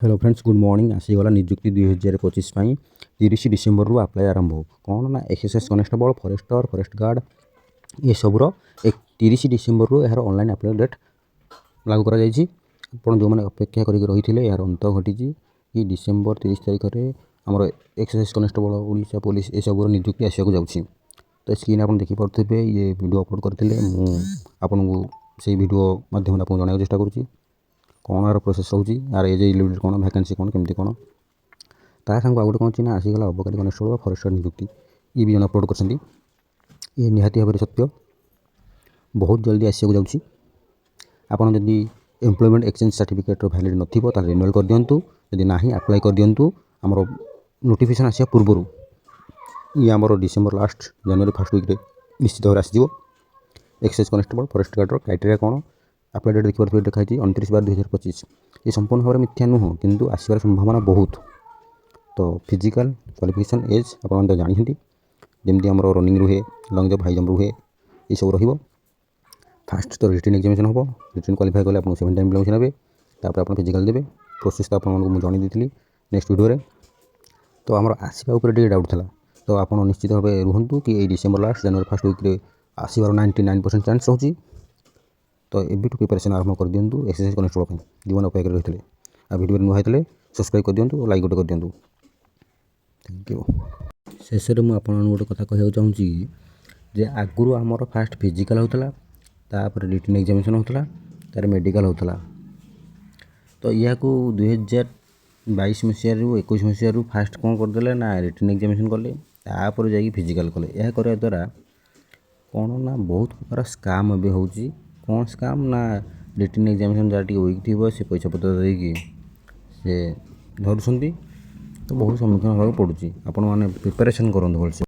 Hello friends good morning आसीगला निजुक्ति 2025 30 December रु अप्लाई आरंभ हो कौन ना एक्सएसएस कनेस्टेबल फॉरेस्टर फॉरेस्ट गार्ड ये सबूर 30 डिसेम्बर रु यार ऑनलाइन अप्लाई डेट लागू करा जायछि। आपण जो मैंने अपेक्षा करके रही यार अंत घटी कि डिसेम्बर 30 तारिख में आमर एक्सएसएस कनेस्टेबल ओडिशा पुलिस ये सबूर निजुक्ति आसवाक जाऊँगी। तो स्क्रीन आप देखिपे ये वीडियो अपलोड करते आपको से वीडियो माध्यम आपको जनाइक चेष्टा करुँची कौन यार प्रोसेस रोचे यार एज एलिजिबिलिटी कौन वैकेंसी कौन केमती कौन ता सांग आउ गोटे कौन चिन्ह आसीगला अबकारी कनेस्टेबल फॉरेस्टर निजुक्ति ये भी जन अपलोड कर ये निहाती भाव सत्य बहुत जल्दी आसवाक जाऊँगी। आपड़ जदि एम्प्लॉयमेंट एक्सचेंज सर्टिफिकेट वैलिड नथिबो ताले रिन्यूअल कर दियंतु यदि नाही अप्लाई कर दियंतु हमरो नोटिफिकेशन आसिया पूर्वरु ये आमर डिसेम्बर लास्ट जनवरी फर्स्ट वीक निश्चित भाव आसीजो। एक्सएस कनेस्टेबल फॉरेस्ट गार्डर क्राइटेरिया कौन अप्लाई डेट देखिए देखाई 29/2025 ये संपूर्ण भाव में मिथ्या नुह किंतु आसबार संभावना बहुत। तो फिजिकल क्वालिफिकेशन एज आप जानते जमी आम रनिंग रुहे लंग जंप हाई जंप रुहे ये सब रही फास्ट तो रिटन एग्जामिनेशन हम रिटन क्वालिफाई कले आपको 7 टाइम पिलाऊँ ने तापर आप फिजिकल देवे प्रोसेस तो आपको जन दी नेक्स्ट वीडियो तो आम आसवा टे डाउट था तो आप निश्चित भाव रुहतु कि डिसेम्बर लास्ट जनवरी फर्स्ट वीक आसबार 99% चान्स रोचे। तो एबी प्रिपरेशन आरंभ कर दिंतु एक्सएसएस कनेस्टेबल जीवन अपेक्षा रही है आ वीडियो नुआ होते सब्सक्राइब कर दिंतु लाइक गोटे कर दिंतु थैंक यू। शेष में आपन गोटे कथा कहूँ चाहूँगी जे आगुरी आमर फास्ट फिजिकल होता तापर रिटन एग्जामिनेशन होता तार मेडिकल होता तो या 2022 मसीह 21 मसीह फास्ट कौन करदे ना रिटन एग्जामिनेशन कले तापर जा फिजिकल कले यह करने द्वारा कौन ना बहुत प्रकार स्काम ए हो कौन स्काम ना रिटन एग्जामिनेशन जहाँ वीक थी से पैसा पत्र देकी से धरुंच तो बहुत सम्मुखीन होगा पड़ुची आपण मैंने प्रिपेरेसन करूँ भलसे।